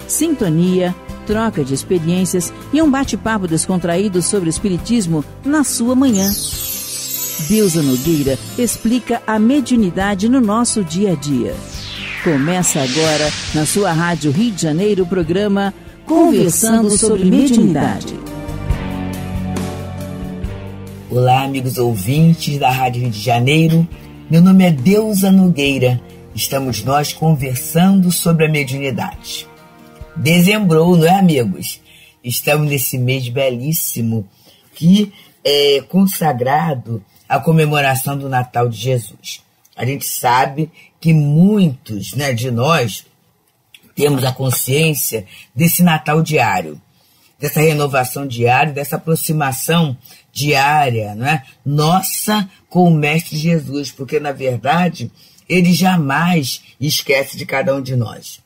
sintonia, troca de experiências e um bate-papo descontraído sobre o Espiritismo na sua manhã. Deusa Nogueira explica a mediunidade no nosso dia a dia. Começa agora, na sua Rádio Rio de Janeiro, o programa Conversando sobre Mediunidade. Olá, amigos ouvintes da Rádio Rio de Janeiro. Meu nome é Deusa Nogueira. Estamos nós conversando sobre a mediunidade. Dezembrou, não é, amigos? Estamos nesse mês belíssimo que é consagrado à comemoração do Natal de Jesus. A gente sabe que muitos, de nós temos a consciência desse Natal diário, dessa renovação diária, dessa aproximação diária, nossa com o Mestre Jesus, porque, na verdade, ele jamais esquece de cada um de nós.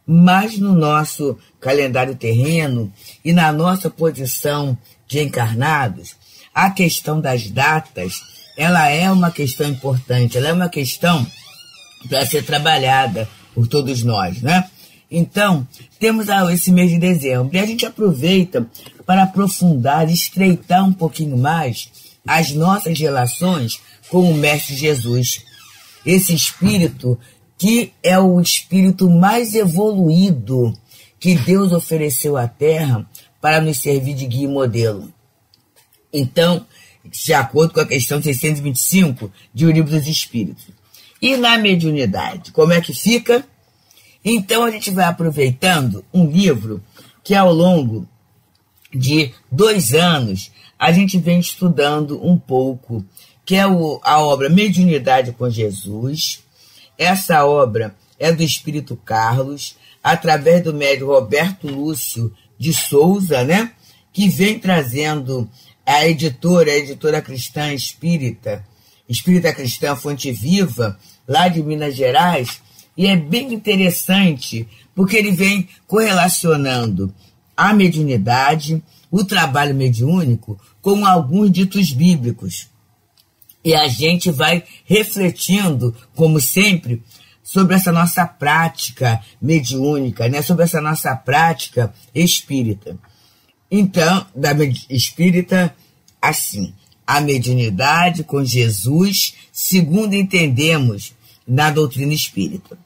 Mas no nosso calendário terreno e na nossa posição de encarnados, a questão das datas, ela é uma questão importante, ela é uma questão para ser trabalhada por todos nós, Então, temos esse mês de dezembro e a gente aproveita para aprofundar, estreitar um pouquinho mais as nossas relações com o Mestre Jesus. Esse espírito que é o espírito mais evoluído que Deus ofereceu à Terra para nos servir de guia e modelo. Então, de acordo com a questão 625 de O Livro dos Espíritos. E na mediunidade, como é que fica? Então, a gente vai aproveitando um livro que ao longo de 2 anos a gente vem estudando um pouco, que é a obra Mediunidade com Jesus. Essa obra é do Espírito Carlos, através do médium Roberto Lúcio de Souza, que vem trazendo a editora cristã Espírita Cristã Fonte Viva, lá de Minas Gerais, e é bem interessante, porque ele vem correlacionando a mediunidade, o trabalho mediúnico, com alguns ditos bíblicos. E a gente vai refletindo, como sempre, sobre essa nossa prática mediúnica, sobre essa nossa prática espírita. Então, da espírita, assim, a mediunidade com Jesus, segundo entendemos na doutrina espírita.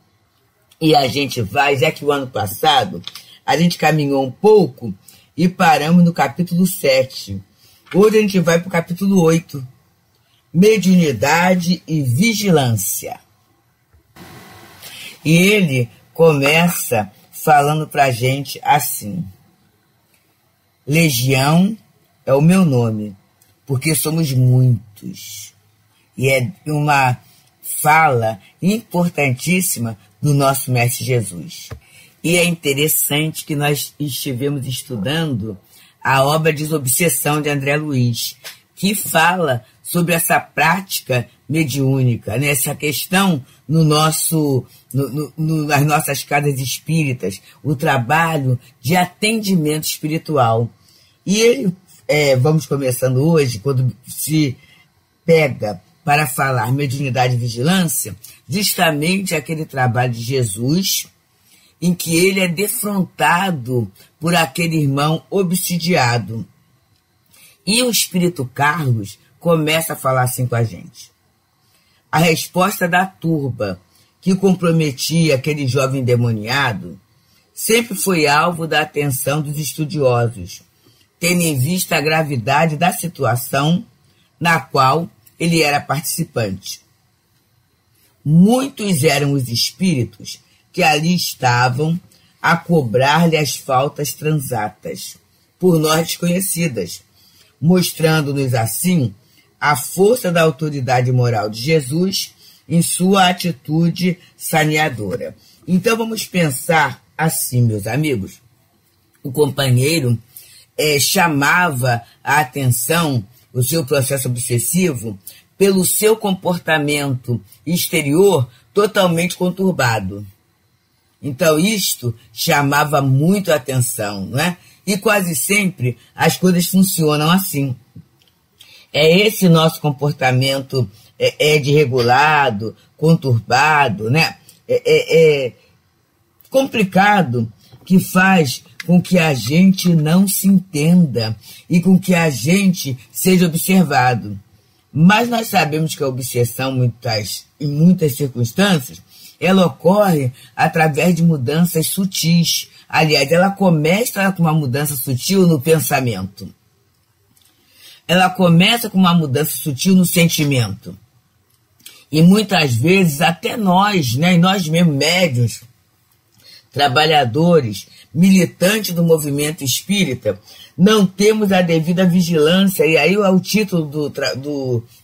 E a gente vai, já que o ano passado a gente caminhou um pouco e paramos no capítulo 7. Hoje a gente vai para o capítulo 8. Mediunidade e vigilância. E ele começa falando para a gente assim: Legião é o meu nome, porque somos muitos. E é uma fala importantíssima do nosso Mestre Jesus. E é interessante que nós estivemos estudando a obra Desobsessão de André Luiz, que fala sobre essa prática mediúnica, essa questão nas nossas casas espíritas, o trabalho de atendimento espiritual. E ele, vamos começando hoje, quando se pega para falar mediunidade e vigilância, justamente aquele trabalho de Jesus, em que ele é defrontado por aquele irmão obsidiado. E o Espírito Carlos começa a falar assim com a gente: a resposta da turba que comprometia aquele jovem endemoniado sempre foi alvo da atenção dos estudiosos, tendo em vista a gravidade da situação na qual ele era participante. Muitos eram os espíritos que ali estavam a cobrar-lhe as faltas transatas, por nós desconhecidas, mostrando-nos assim a força da autoridade moral de Jesus em sua atitude saneadora. Então vamos pensar assim, meus amigos. O companheiro chamava a atenção, o seu processo obsessivo, pelo seu comportamento exterior totalmente conturbado. Então isto chamava muito a atenção, não é? E quase sempre as coisas funcionam assim. É esse nosso comportamento desregulado, conturbado, né? Complicado, que faz com que a gente não se entenda e com que a gente seja observado. Mas nós sabemos que a obsessão, em muitas circunstâncias, ela ocorre através de mudanças sutis. Aliás, ela começa com uma mudança sutil no pensamento. Ela começa com uma mudança sutil no sentimento. E muitas vezes até nós, né, nós mesmos médiuns, trabalhadores, militantes do movimento espírita, não temos a devida vigilância, e aí é o título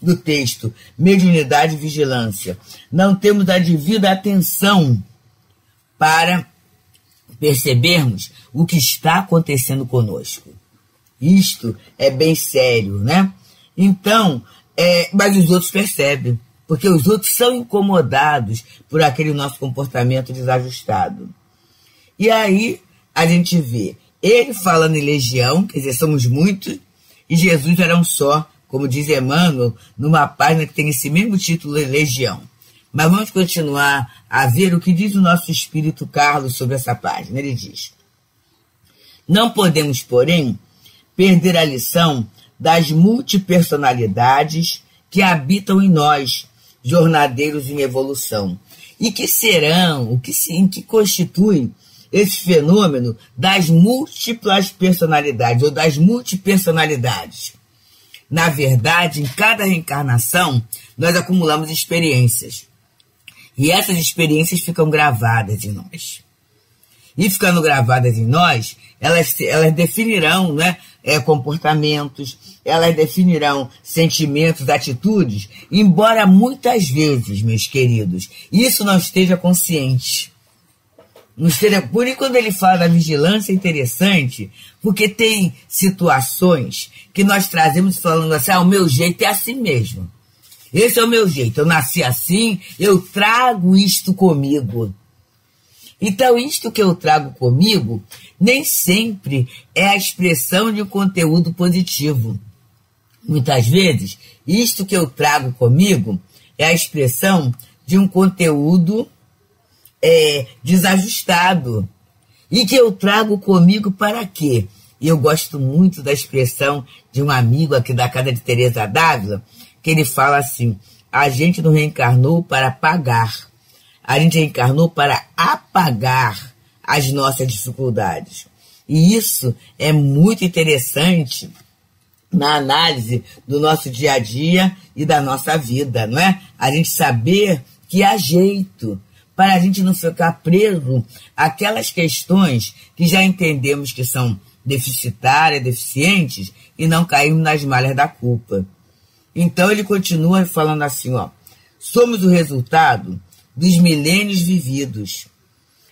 do texto, Mediunidade e Vigilância. Não temos a devida atenção para percebermos o que está acontecendo conosco. Isto é bem sério, né? Então, mas os outros percebem, porque os outros são incomodados por aquele nosso comportamento desajustado. E aí a gente vê ele falando em legião, quer dizer, somos muitos, e Jesus era um só, como diz Emmanuel, numa página que tem esse mesmo título, Legião. Mas vamos continuar a ver o que diz o nosso espírito Carlos sobre essa página. Ele diz: não podemos, porém, perder a lição das multipersonalidades que habitam em nós, jornadeiros em evolução, e que serão, que constituem esse fenômeno das múltiplas personalidades, ou das multipersonalidades. Na verdade, em cada reencarnação, nós acumulamos experiências. E essas experiências ficam gravadas em nós. E ficando gravadas em nós, elas definirão, né, comportamentos, elas definirão sentimentos, atitudes, embora muitas vezes, meus queridos, isso não esteja consciente. Por isso, quando ele fala da vigilância, é interessante, porque tem situações que nós trazemos falando assim, o meu jeito é assim mesmo. Esse é o meu jeito, eu nasci assim, eu trago isto comigo. Então, isto que eu trago comigo, nem sempre é a expressão de um conteúdo positivo. Muitas vezes, isto que eu trago comigo é a expressão de um conteúdo desajustado. E que eu trago comigo para quê? E eu gosto muito da expressão de um amigo aqui da casa de Teresa d'Ávila, que ele fala assim: a gente não reencarnou para pagar, a gente reencarnou para apagar as nossas dificuldades. E isso é muito interessante na análise do nosso dia a dia e da nossa vida, não é? A gente saber que há jeito, para a gente não ficar preso àquelas questões que já entendemos que são deficitárias, deficientes, e não cairmos nas malhas da culpa. Então ele continua falando assim, somos o resultado dos milênios vividos.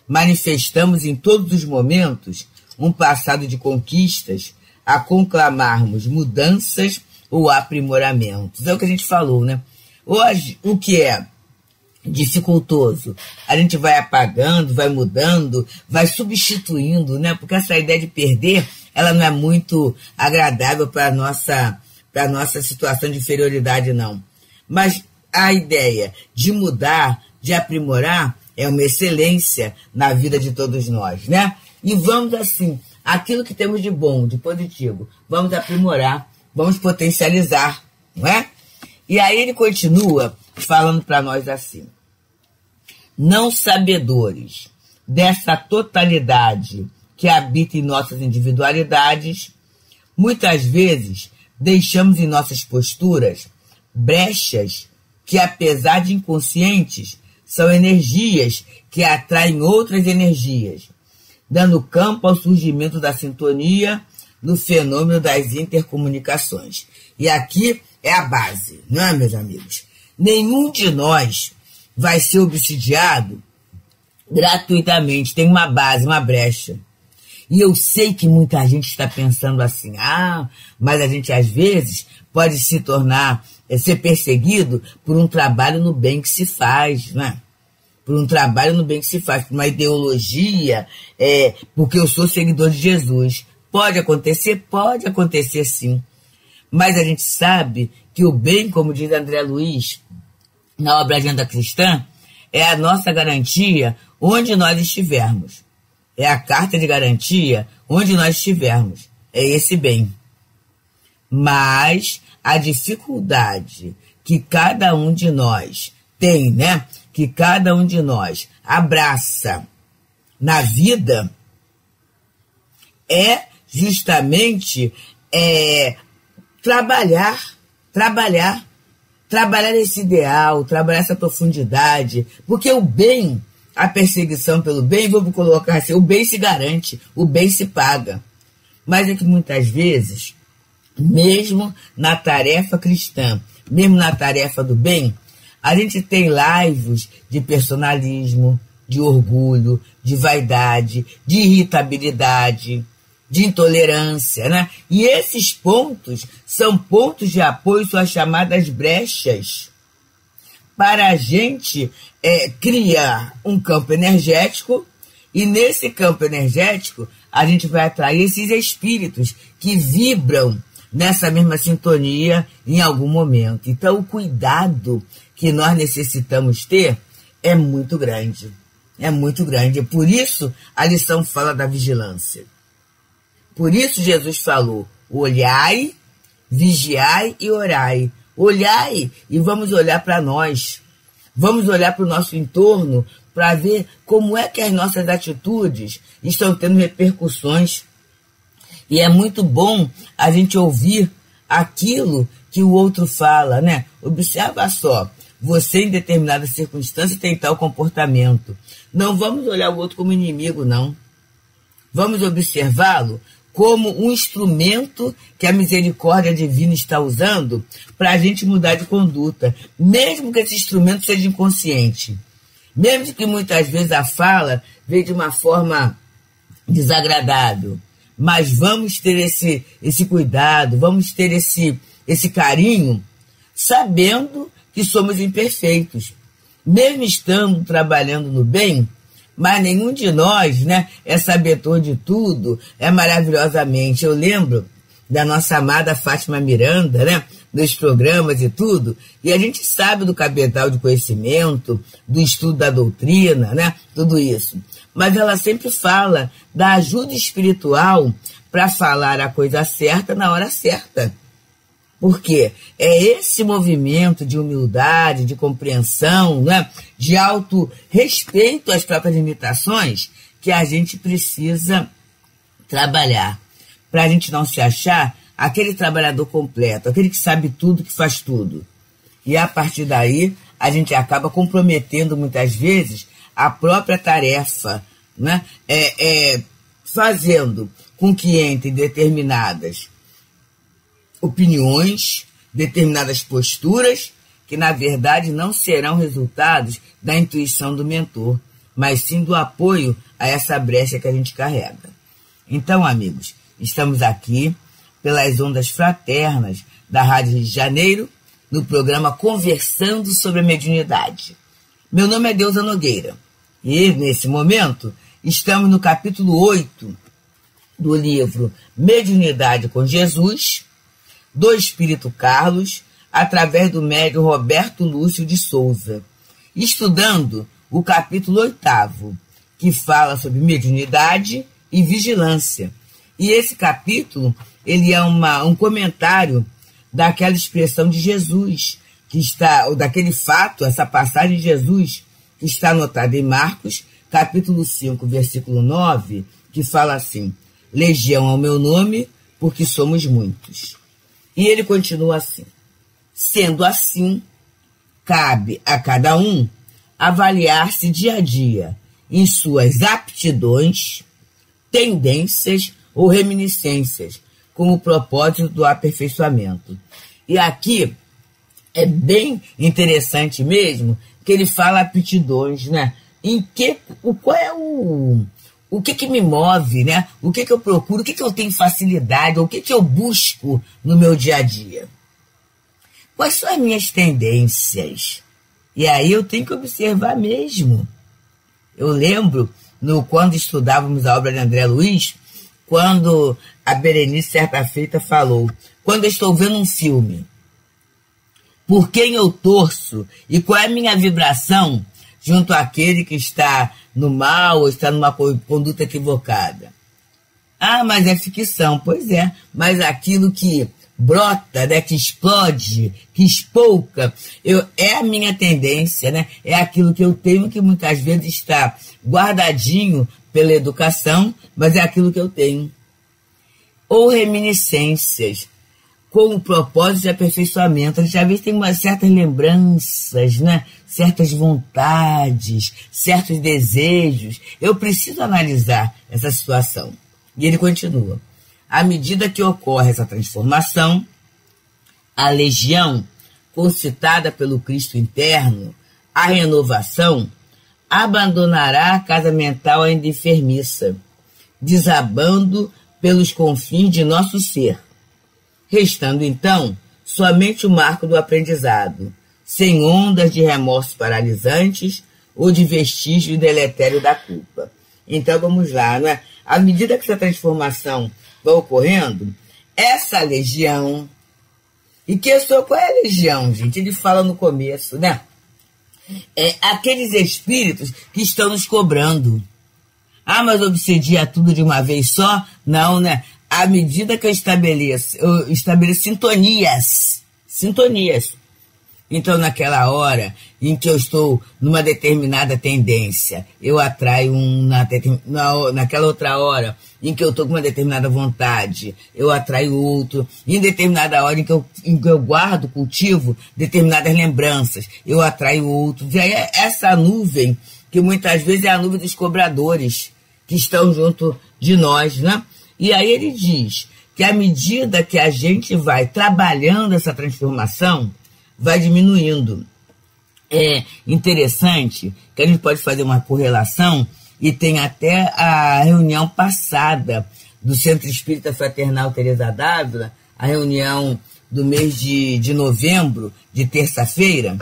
Manifestamos em todos os momentos um passado de conquistas a conclamarmos mudanças ou aprimoramentos. É o que a gente falou, né? Hoje, o que é dificultoso, a gente vai apagando, vai mudando, vai substituindo, né? Porque essa ideia de perder, ela não é muito agradável para a nossa situação de inferioridade, não. Mas a ideia de mudar, de aprimorar, é uma excelência na vida de todos nós, né? E vamos assim, aquilo que temos de bom, de positivo, vamos aprimorar, vamos potencializar, não é? E aí ele continua falando para nós assim: não sabedores dessa totalidade que habita em nossas individualidades, muitas vezes deixamos em nossas posturas brechas que, apesar de inconscientes, são energias que atraem outras energias, dando campo ao surgimento da sintonia no fenômeno das intercomunicações. E aqui é a base, não é, meus amigos? Nenhum de nós vai ser obsidiado gratuitamente, tem uma base, uma brecha. E eu sei que muita gente está pensando assim, mas a gente às vezes pode se tornar, ser perseguido por um trabalho no bem que se faz, né? Por um trabalho no bem que se faz, por uma ideologia, porque eu sou seguidor de Jesus. Pode acontecer sim. Mas a gente sabe que o bem, como diz André Luiz, na obra Agenda Cristã, é a nossa garantia onde nós estivermos. é a carta de garantia onde nós estivermos. É esse bem. Mas a dificuldade que cada um de nós tem, né? Que cada um de nós abraça na vida é justamente trabalhar esse ideal, trabalhar essa profundidade, porque o bem, a perseguição pelo bem, vamos colocar assim, o bem se garante, o bem se paga. Mas é que muitas vezes, mesmo na tarefa cristã, mesmo na tarefa do bem, a gente tem laivos de personalismo, de orgulho, de vaidade, de irritabilidade, de intolerância, né? E esses pontos são pontos de apoio, são as chamadas brechas, para a gente criar um campo energético, e nesse campo energético a gente vai atrair esses espíritos que vibram nessa mesma sintonia em algum momento. Então o cuidado que nós necessitamos ter é muito grande. É muito grande. Por isso a lição fala da vigilância. Por isso Jesus falou: olhai, vigiai e orai. Olhai e vamos olhar para nós. Vamos olhar para o nosso entorno para ver como é que as nossas atitudes estão tendo repercussões. E é muito bom a gente ouvir aquilo que o outro fala, né? Observa só, você em determinada circunstância tem tal comportamento. Não vamos olhar o outro como inimigo, não. Vamos observá-lo como um instrumento que a misericórdia divina está usando para a gente mudar de conduta, mesmo que esse instrumento seja inconsciente. Mesmo que muitas vezes a fala venha de uma forma desagradável. Mas vamos ter esse cuidado, vamos ter esse carinho, sabendo que somos imperfeitos. Mesmo estando trabalhando no bem, mas nenhum de nós, né, é sabedor de tudo, é maravilhosamente. Eu lembro da nossa amada Fátima Miranda, né, dos programas e tudo, e a gente sabe do cabedal de conhecimento, do estudo da doutrina, né, tudo isso. Mas ela sempre fala da ajuda espiritual para falar a coisa certa na hora certa. Porque é esse movimento de humildade, de compreensão, né, de auto-respeito às próprias limitações que a gente precisa trabalhar. Para a gente não se achar aquele trabalhador completo, aquele que sabe tudo, que faz tudo. E a partir daí, a gente acaba comprometendo muitas vezes a própria tarefa, né? Fazendo com que entrem determinadas opiniões, determinadas posturas, que na verdade não serão resultados da intuição do mentor, mas sim do apoio a essa brecha que a gente carrega. Então, amigos, estamos aqui pelas ondas fraternas da Rádio Rio de Janeiro, no programa Conversando sobre a Mediunidade. Meu nome é Deusa Nogueira. E, nesse momento, estamos no capítulo 8 do livro Mediunidade com Jesus, do Espírito Carlos, através do médium Roberto Lúcio de Souza, estudando o capítulo 8º, que fala sobre mediunidade e vigilância. E esse capítulo, ele é um comentário daquela expressão de Jesus, que está, ou daquele fato, essa passagem de Jesus, que está anotada em Marcos, capítulo 5, versículo 9, que fala assim: legião é o meu nome, porque somos muitos. E ele continua assim: sendo assim, cabe a cada um avaliar-se dia a dia em suas aptidões, tendências ou reminiscências, com o propósito do aperfeiçoamento. E aqui é bem interessante mesmo que ele fala aptidões, né? Qual é o que me move, né? O que eu procuro, o que eu tenho facilidade, o que eu busco no meu dia a dia. Quais são as minhas tendências? E aí eu tenho que observar mesmo. Eu lembro, quando estudávamos a obra de André Luiz, quando a Berenice, certa feita, falou: quando eu estou vendo um filme, por quem eu torço e qual é a minha vibração, junto àquele que está no mal ou está numa conduta equivocada. Ah, mas é ficção. Pois é, mas aquilo que brota, né, que explode, que espouca, é a minha tendência, né? É aquilo que eu tenho, que muitas vezes está guardadinho pela educação, mas é aquilo que eu tenho. Ou reminiscências, com o propósito de aperfeiçoamento. A gente às vezes tem certas lembranças, né? Certas vontades, certos desejos. Eu preciso analisar essa situação. E ele continua. À medida que ocorre essa transformação, a legião, concitada pelo Cristo interno, a renovação, abandonará a casa mental ainda enfermiça, desabando pelos confins de nosso ser, restando então somente o marco do aprendizado, sem ondas de remorsos paralisantes ou de vestígio deletério da culpa. Então vamos lá, né? À medida que essa transformação vai ocorrendo, essa legião, e qual é a legião, gente? Ele fala no começo, né? É aqueles espíritos que estão nos cobrando. Ah, mas obsedia tudo de uma vez só? Não, né? À medida que eu estabeleço sintonias. Então, naquela hora em que eu estou numa determinada tendência, eu atraio naquela outra hora em que eu estou com uma determinada vontade, eu atraio outro. Em determinada hora em que eu guardo, cultivo determinadas lembranças, eu atraio outro. E aí essa nuvem, que muitas vezes é a nuvem dos cobradores, que estão junto de nós, né? E aí ele diz que à medida que a gente vai trabalhando essa transformação, vai diminuindo. É interessante que a gente pode fazer uma correlação, e tem até a reunião passada do Centro Espírita Fraternal Teresa d'Ávila, a reunião do mês de novembro, de terça-feira,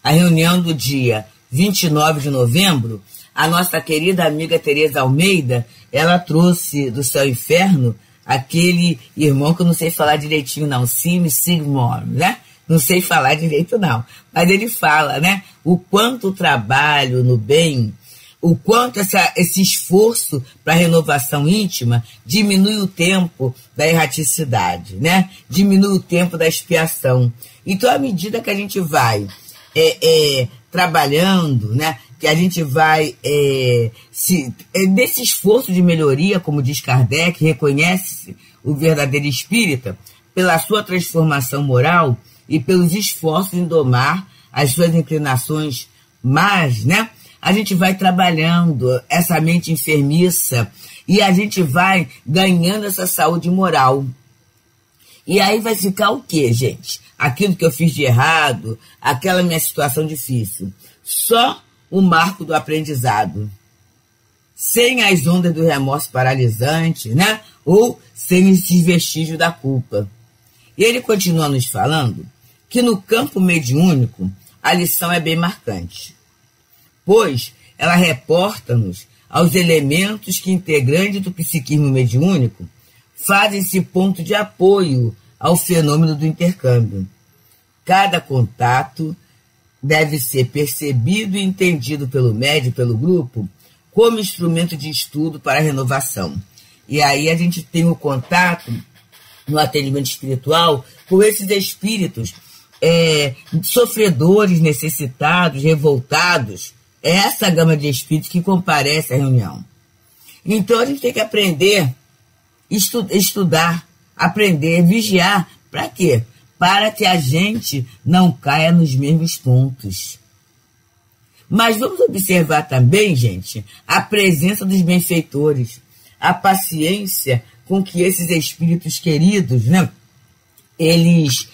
a reunião do dia 29 de novembro, a nossa querida amiga Teresa Almeida, ela trouxe do Céu e Inferno aquele irmão que eu não sei falar direitinho não, Sigmund, né? Não sei falar direito não, mas ele fala, né? O quanto o trabalho no bem, o quanto esse esforço para a renovação íntima diminui o tempo da erraticidade, né? Diminui o tempo da expiação. Então, à medida que a gente vai trabalhando, né? Que a gente vai, desse esforço de melhoria, como diz Kardec, reconhece o verdadeiro espírita pela sua transformação moral e pelos esforços em domar as suas inclinações más, né? A gente vai trabalhando essa mente enfermiça e a gente vai ganhando essa saúde moral. E aí vai ficar o quê, gente? Aquilo que eu fiz de errado, aquela minha situação difícil. Só o marco do aprendizado. Sem as ondas do remorso paralisante, né? Ou sem esse vestígio da culpa. E ele continua nos falando que no campo mediúnico a lição é bem marcante, pois ela reporta-nos aos elementos que, integrantes do psiquismo mediúnico, fazem esse ponto de apoio ao fenômeno do intercâmbio. Cada contato deve ser percebido e entendido pelo médium, pelo grupo, como instrumento de estudo para a renovação. E aí a gente tem o contato no atendimento espiritual com esses espíritos sofredores, necessitados, revoltados. É essa gama de espíritos que comparece à reunião. Então a gente tem que aprender, estudar, aprender, vigiar. Para quê? Para que a gente não caia nos mesmos pontos. Mas vamos observar também, gente, a presença dos benfeitores, a paciência com que esses espíritos queridos, né, eles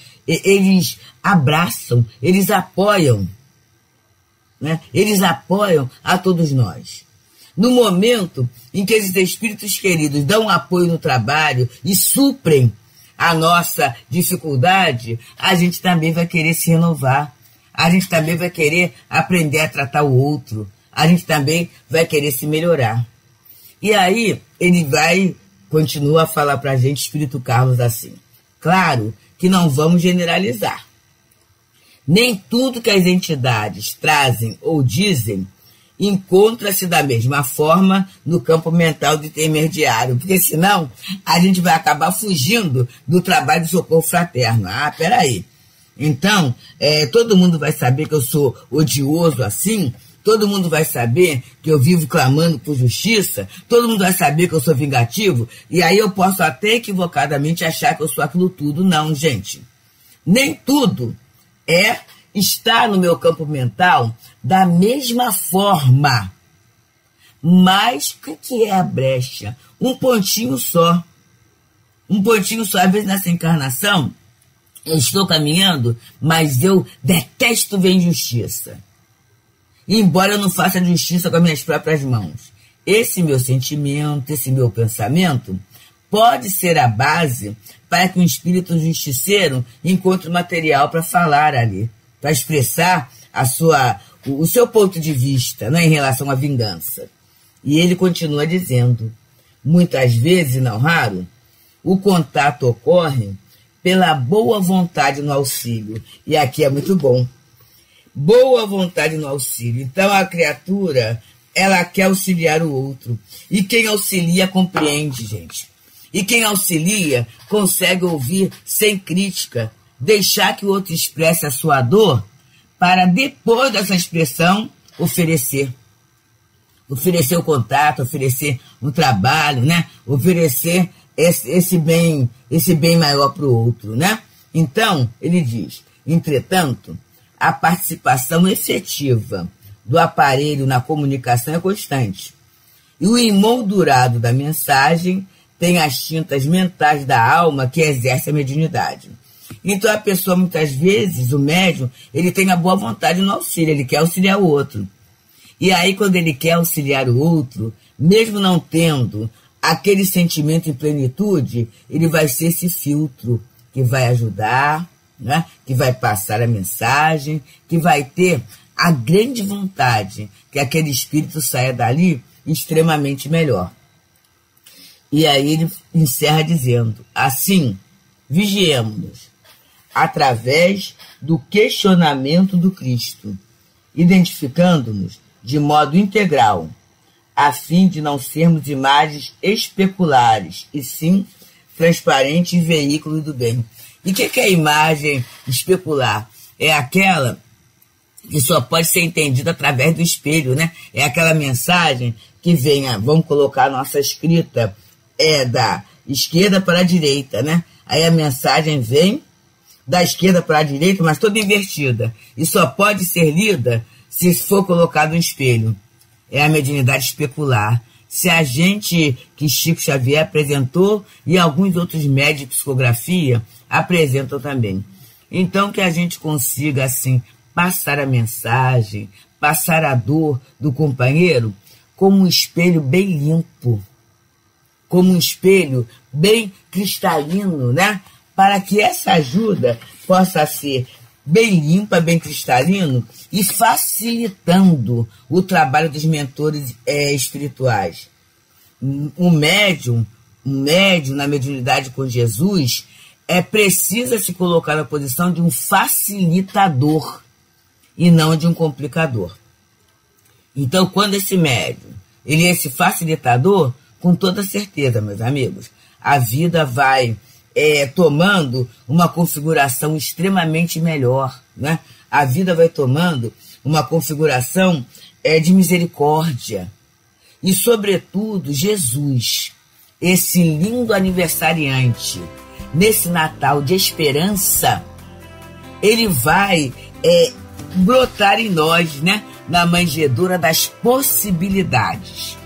abraçam, eles apoiam, né? Eles apoiam a todos nós. No momento em que esses espíritos queridos dão apoio no trabalho e suprem a nossa dificuldade, a gente também vai querer se renovar, a gente também vai querer aprender a tratar o outro, a gente também vai querer se melhorar. E aí ele continua a falar para a gente, Espírito Carlos, assim: claro que não vamos generalizar. Nem tudo que as entidades trazem ou dizem encontra-se da mesma forma no campo mental do intermediário, porque senão a gente vai acabar fugindo do trabalho de socorro fraterno. Ah, peraí. Então, todo mundo vai saber que eu sou odioso assim, todo mundo vai saber que eu vivo clamando por justiça, todo mundo vai saber que eu sou vingativo, e aí eu posso até equivocadamente achar que eu sou aquilo tudo. Não, gente. Nem tudo está no meu campo mental da mesma forma. Mas o que é a brecha? Um pontinho só. Um pontinho só. Às vezes nessa encarnação, eu estou caminhando, mas eu detesto ver injustiça. Embora eu não faça justiça com as minhas próprias mãos. Esse meu sentimento, esse meu pensamento, pode ser a base para que um espírito justiceiro encontre material para falar ali, para expressar o seu ponto de vista, né, em relação à vingança. E ele continua dizendo, muitas vezes, e não raro, o contato ocorre pela boa vontade no auxílio. E aqui é muito bom. Boa vontade no auxílio. Então a criatura, ela quer auxiliar o outro. E quem auxilia compreende, gente. E quem auxilia consegue ouvir sem crítica, deixar que o outro expresse a sua dor, para depois dessa expressão oferecer. Oferecer o contato, oferecer o trabalho, né? Oferecer esse bem maior para o outro, né? Então, ele diz, entretanto, a participação efetiva do aparelho na comunicação é constante. E o emoldurado da mensagem tem as tintas mentais da alma que exerce a mediunidade. Então a pessoa, muitas vezes, o médium, ele tem a boa vontade no auxílio, ele quer auxiliar o outro. E aí, quando ele quer auxiliar o outro, mesmo não tendo aquele sentimento em plenitude, ele vai ser esse filtro que vai ajudar, né? Que vai passar a mensagem, que vai ter a grande vontade que aquele espírito saia dali extremamente melhor. E aí ele encerra dizendo, assim, vigiemos-nos através do questionamento do Cristo, identificando-nos de modo integral, a fim de não sermos imagens especulares, e sim transparente e veículo do bem. E o que é a imagem especular? É aquela que só pode ser entendida através do espelho, né? É aquela mensagem que vem, vamos colocar a nossa escrita, da esquerda para a direita, né? Aí a mensagem vem da esquerda para a direita, mas toda invertida. E só pode ser lida se for colocado no espelho. É a mediunidade especular. Se a gente, que Chico Xavier apresentou, e alguns outros médios de psicografia apresentam também. Então que a gente consiga, assim, passar a mensagem, passar a dor do companheiro como um espelho bem limpo, como um espelho bem cristalino, né? Para que essa ajuda possa ser bem limpa, bem cristalino e facilitando o trabalho dos mentores espirituais. Um médium na mediunidade com Jesus precisa se colocar na posição de um facilitador e não de um complicador. Então, quando esse médium, ele é esse facilitador, com toda certeza, meus amigos, a vida vai tomando uma configuração extremamente melhor, né? A vida vai tomando uma configuração de misericórdia. E, sobretudo, Jesus, esse lindo aniversariante, nesse Natal de esperança, ele vai brotar em nós, né? Na manjedoura das possibilidades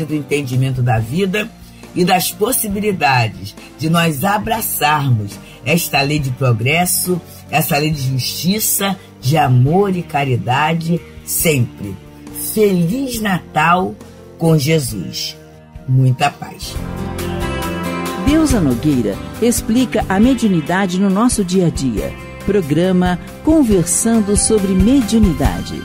do entendimento da vida e das possibilidades de nós abraçarmos esta lei de progresso, essa lei de justiça, de amor e caridade sempre. Feliz Natal com Jesus. Muita paz. Deusa Nogueira explica a mediunidade no nosso dia a dia. Programa Conversando sobre Mediunidade.